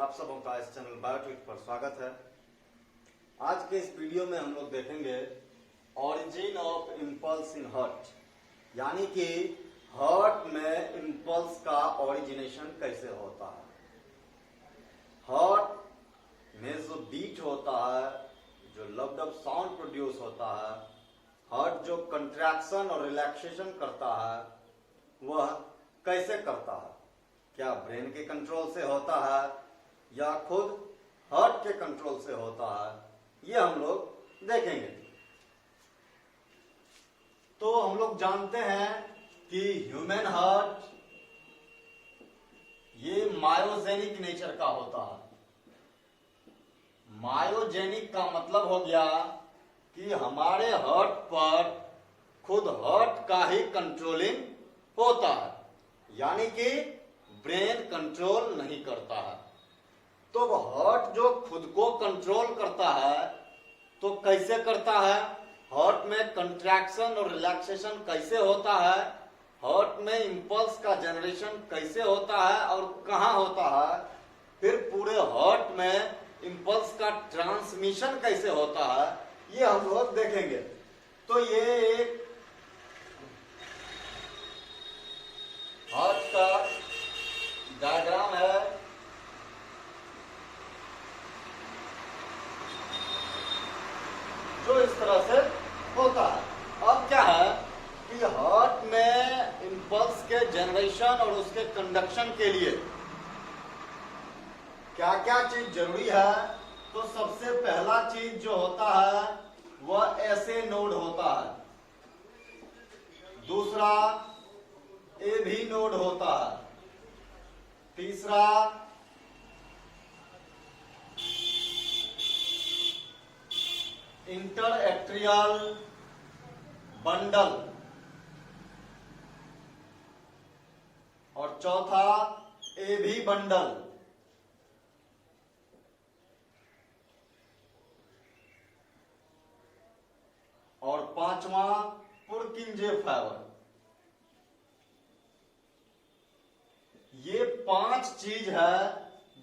आप सबों का इस चैनल बायोट्विक पर स्वागत है। आज के इस वीडियो में हम लोग देखेंगे origin of impulse in heart, यानी कि हार्ट में इम्पल्स का ओरिजिनेशन कैसे होता है। हार्ट में जो बीट होता है, जो लव्ड अप साउंड प्रोड्यूस होता है, हार्ट जो कंट्रैक्शन और रिलैक्सेशन करता है वह कैसे करता है। क्या ब्रेन के कंट्रोल से होता है या खुद हार्ट के कंट्रोल से होता है, ये हम लोग देखेंगे। तो हम लोग जानते हैं कि ह्यूमन हार्ट ये मायोजेनिक नेचर का होता है। मायोजेनिक का मतलब हो गया कि हमारे हार्ट पर खुद हार्ट का ही कंट्रोलिंग होता है, यानी कि ब्रेन कंट्रोल नहीं करता है। तो हार्ट जो खुद को कंट्रोल करता है तो कैसे करता है, हार्ट में कंट्रैक्शन और रिलैक्सेशन कैसे होता है, हार्ट में इंपल्स का जनरेशन कैसे होता है और कहां होता है, फिर पूरे हार्ट में इंपल्स का ट्रांसमिशन कैसे होता है, ये हम लोग देखेंगे। तो ये एक हार्ट का डायग्राम है। जो इस तरह से होता है। अब क्या है कि हार्ट में इंपल्स के जनरेशन और उसके कंडक्शन के लिए क्या क्या चीज जरूरी है। तो सबसे पहला चीज जो होता है वह ऐसे नोड होता है, दूसरा एभी नोड होता है, तीसरा इंटर एट्रियल बंडल और चौथा एभी बंडल। और पांचवा पुरकिंजे फाइबर। ये 5 चीज है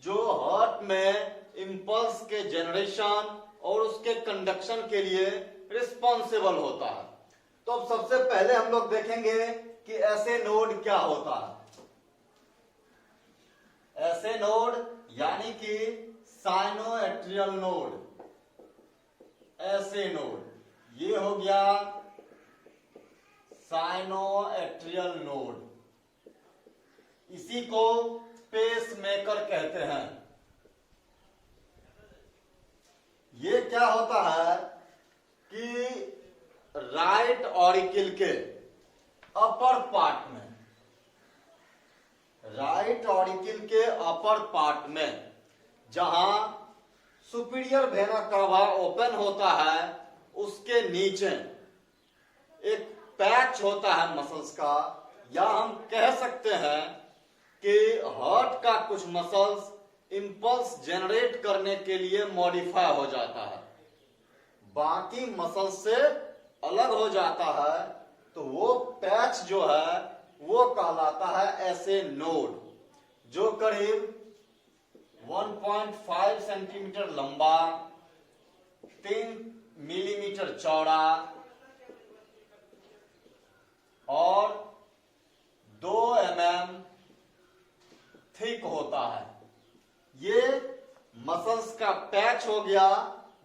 जो हार्ट में इंपल्स के जनरेशन और उसके कंडक्शन के लिए रिस्पॉन्सिबल होता है। तो अब सबसे पहले हम लोग देखेंगे कि ऐसे नोड क्या होता है। ऐसे नोड यानी कि साइनोएट्रियल नोड, ऐसे नोड, ये हो गया साइनोएट्रियल नोड। इसी को पेस मेकर कहते हैं। ये क्या होता है कि राइट ऑरिकल के अपर पार्ट में, राइट ऑरिकल के अपर पार्ट में जहां सुपीरियर वेना कावा ओपन होता है, उसके नीचे एक पैच होता है मसल्स का, या हम कह सकते हैं कि हार्ट का कुछ मसल्स इंपल्स जनरेट करने के लिए मॉडिफाई हो जाता है, बाकी मसल्स से अलग हो जाता है। तो वो पैच जो है वो कहलाता है ऐसे नोड, जो करीब 1.5 सेंटीमीटर लंबा, 3 मिलीमीटर चौड़ा और 2 mm थिक होता है। ये मसल्स का पैच हो गया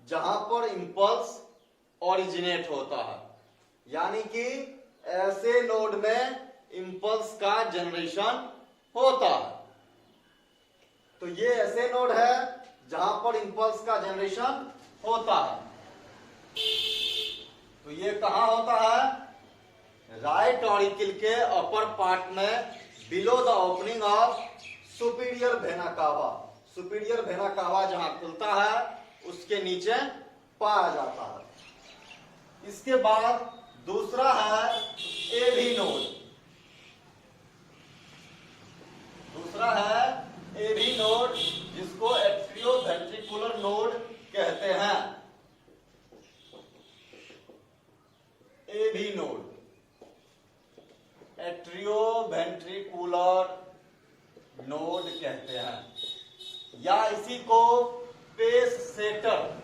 जहां पर इंपल्स ओरिजिनेट होता है, यानी कि ऐसे नोड में इंपल्स का जनरेशन होता है। तो ये ऐसे नोड है जहां पर इंपल्स का जनरेशन होता है। तो ये कहां होता है, राइट ऑरिकल के अपर पार्ट में, below the opening of superior vena cava. Superior vena cava जहां खुलता है उसके नीचे पाया जाता है। इसके बाद दूसरा है एभी नोड। दूसरा है एभी नोड, जिसको एट्रियोवेंट्रिकुलर नोड कहते हैं। एभी नोड, एट्रियोवेंट्रिकुलर नोड कहते हैं। या इसी को पेस सेटर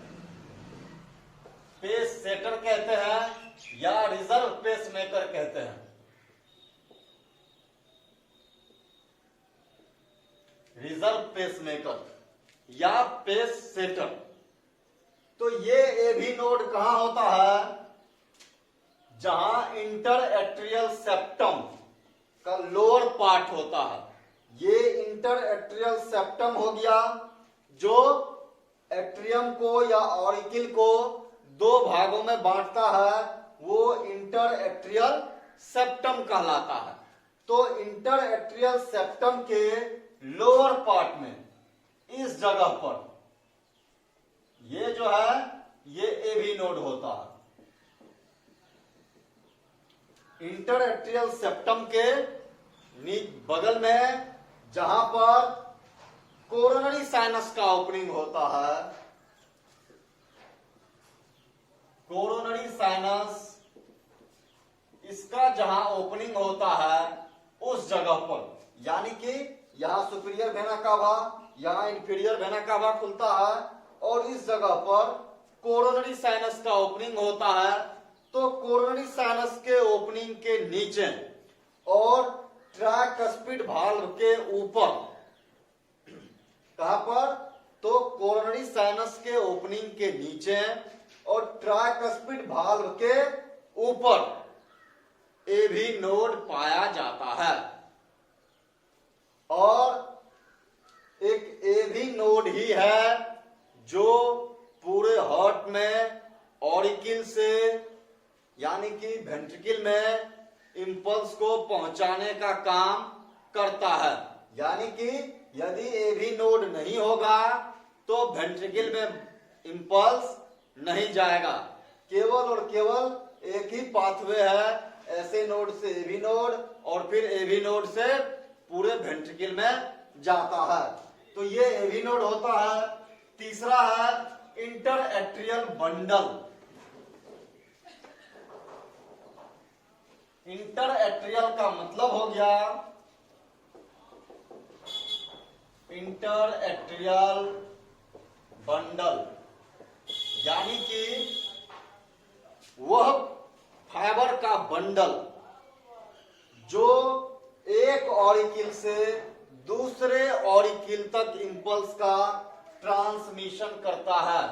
कहते हैं या रिजर्व पेस मेकर कहते हैं। रिजर्व पेस मेकर या पेस सेटर। तो ये एभी नोड कहां होता है? जहां इंटर एट्रियल सेप्टम का लोअर पार्ट होता है। ये इंटर एट्रियल सेप्टम हो गया, जो एट्रियम को या ऑरिकिल को दो भागों में बांटता है, वो इंटर एट्रियल सेप्टम कहलाता है। तो इंटर एट्रियल सेप्टम के लोअर पार्ट में इस जगह पर ये जो है ये एवी नोड होता है। इंटर एट्रियल सेप्टम के बगल में जहां पर कोरोनरी साइनस का ओपनिंग होता है, कोरोनरी साइनस इसका जहां ओपनिंग होता है उस जगह पर, यानी कि यहां सुपीरियर वेना कावा, यहां इंफीरियर वेना कावा खुलता है और इस जगह पर कोरोनरी साइनस का ओपनिंग होता है। तो कोरोनरी साइनस के ओपनिंग के नीचे और ट्राइकस्पिड वाल्व के ऊपर, कहां पर? तो कोरोनरी साइनस के ओपनिंग के नीचे और ट्राइकस्पिड वाल्व के ऊपर एवी नोड पाया जाता है। और एक एवी नोड ही है जो पूरे हार्ट में ऑरिकिल से यानी कि वेंट्रिकल में इंपल्स को पहुंचाने का काम करता है। यानी कि यदि एवी नोड नहीं होगा तो वेंट्रिकल में इंपल्स नहीं जाएगा। केवल और केवल एक ही पाथवे है, ऐसे नोड से एवी नोड और फिर एवी नोड से पूरे वेंट्रिकल में जाता है। तो ये एवी नोड होता है। तीसरा है inter atrial bundle. Inter atrial का मतलब हो गया इंटर एट्रियल बंडल, यानी कि वह फाइबर का बंडल जो एक ऑरिकिल से दूसरे ऑरिकिल तक इंपल्स का ट्रांसमिशन करता है।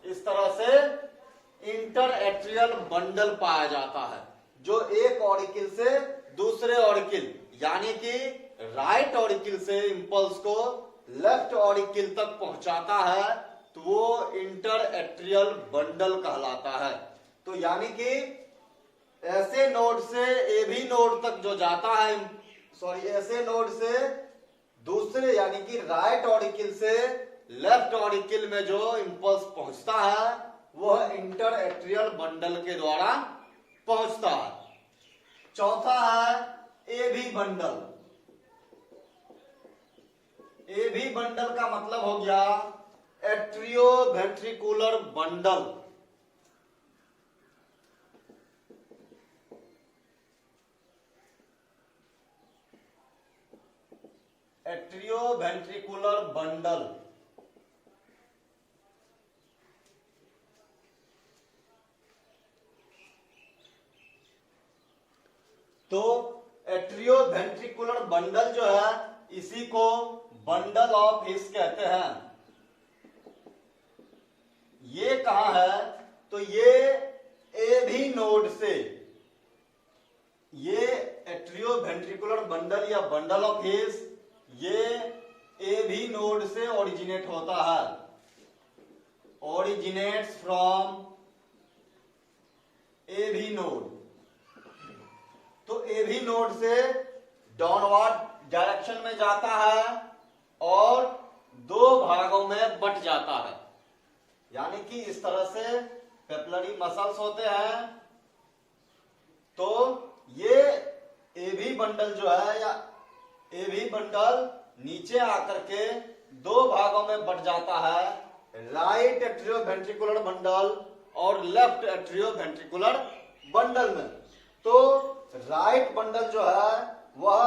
इस तरह से इंटर एट्रियल बंडल पाया जाता है जो एक ऑरिकिल से दूसरे ऑरिकिल यानी कि राइट ऑरिकिल से इंपल्स को लेफ्ट ऑरिकिल तक पहुंचाता है, तो वो इंटर एट्रियल बंडल कहलाता है। तो यानी कि ऐसे नोड से एवी नोड तक जो जाता है, ऐसे नोड से दूसरे यानी कि राइट ऑरिकिल से लेफ्ट ऑरिकिल में जो इंपल्स पहुंचता है वह इंटर एट्रियल बंडल के द्वारा पहुंचता है। चौथा है एवी बंडल। एवी बंडल का मतलब हो गया atrio ventricular bundle. Atrio ventricular bundle. तो एट्रियो वेंट्रिकुलर बंडल जो है इसी को बंडल ऑफ हिस कहते हैं। ये कहां है? तो ये एवी नोड से, ये एट्रियो वेंट्रिकुलर बंडल या बंडल ऑफ हिस ये एवी नोड से ओरिजिनेट होता है। Originates from AV node. तो एवी नोड से डाउनवर्ड डायरेक्शन में जाता है और दो भागों में बट जाता है। यानी कि इस तरह से पेपलरी मसल्स होते हैं। तो ये एवी बंडल जो है या एवी बंडल नीचे आकर के दो भागों में बट जाता है, राइट एट्रियो वेंट्रिकुलर बंडल और लेफ्ट एट्रियो वेंट्रिकुलर बंडल में। तो राइट बंडल जो है वह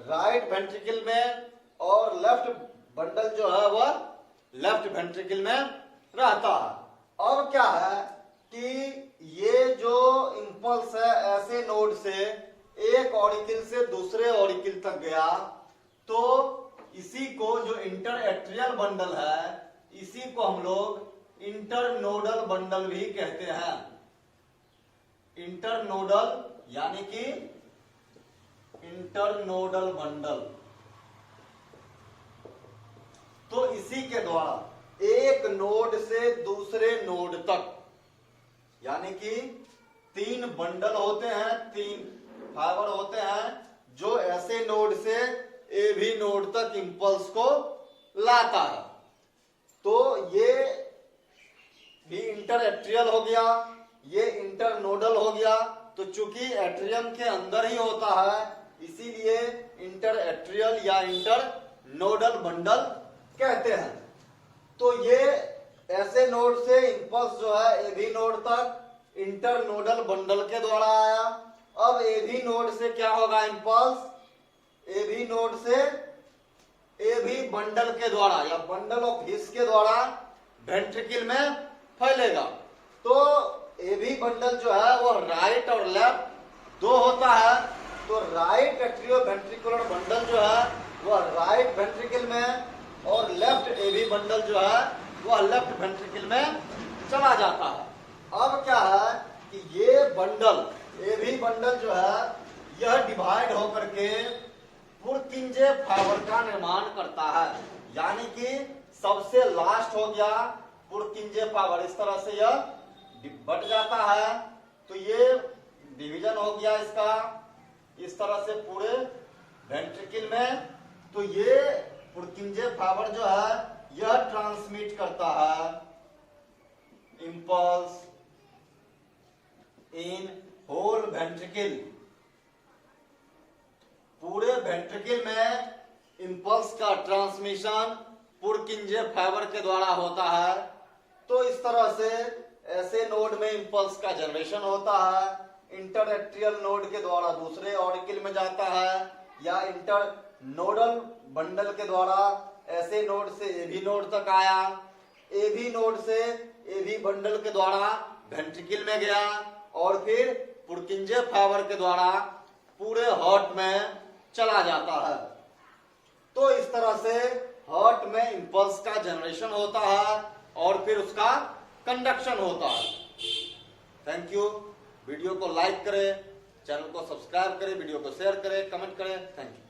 राइट वेंट्रिकल में और लेफ्ट बंडल जो है वह लेफ्ट वेंट्रिकल में रहता है। अब क्या है कि ये जो इंपल्स है ऐसे नोड से एक ऑरिकल से दूसरे ऑरिकल तक गया, तो इसी को जो इंटर एट्रियल बंडल है इसी को हम लोग इंटरनोडल बंडल भी कहते हैं। इंटरनोडल यानी कि इंटरनोडल बंडल। तो इसी के द्वारा एक नोड से दूसरे नोड तक, यानी कि 3 बंडल होते हैं, 3 फाइबर होते हैं जो ऐसे नोड से ए भी नोड तक इंपल्स को लाता है। तो ये भी इंटर एट्रियल हो गया, ये इंटरनोडल हो गया। तो चूंकि एट्रियम के अंदर ही होता है इसीलिए इंटर एट्रियल या इंटरनोडल बंडल कहते हैं। तो ये ऐसे नोड से इंपल्स जो है ए भी नोड तक इंटरनोडल बंडल के द्वारा आया। अब ए भी नोड से क्या होगा इंपल्स, ए भी नोड से ए भी बंडल के द्वारा या बंडल ऑफ हिस के द्वारा वेंट्रिकल में फैलेगा। तो ए भी बंडल जो है वो राइट और लेफ्ट दो होता है। तो राइट एट्रियो वेंट्रिकुलर बंडल जो है वह राइट वेंट्रिकल में और लेफ्ट ए भी बंडल जो है वह लेफ्ट वेंट्रिकल में चला जाता है। अब क्या है कि ये बंडल ए भी बंडल जो है यह डिवाइड होकर के पुरकिंजे फाइबर का निर्माण करता है, यानी कि सबसे लास्ट हो गया पुरकिंजे फाइबर। इस तरह से यह बट जाता है। तो ये डिवीजन हो गया इसका इस तरह से पूरे वेंट्रिकल में। तो ये पुरकिंजे फाइबर जो है यह ट्रांसमिट करता है इंपल्स इन होल वेंट्रिकल। पूरे वेंट्रिकल में इंपल्स का ट्रांसमिशन पुरकिंजे फाइबर के द्वारा होता है। तो इस तरह से ऐसे नोड में इंपल्स का जनरेशन होता है, इंटर एट्रियल नोड के द्वारा दूसरे ऑरिकल में जाता है या इंटर नोडल बंडल के द्वारा ऐसे नोड से ए भी नोड तक आया, ए भी नोड से ए भी बंडल के द्वारा वेंट्रिकल में गया और फिर पुरकिंजे फाइबर के द्वारा पूरे हार्ट में चला जाता है। तो इस तरह से हार्ट में इंपल्स का जनरेशन होता है और फिर उसका कंडक्शन होता है। Thank you. वीडियो को लाइक करें, चैनल को सब्सक्राइब करें, वीडियो को शेयर करें, कमेंट करें। Thank you.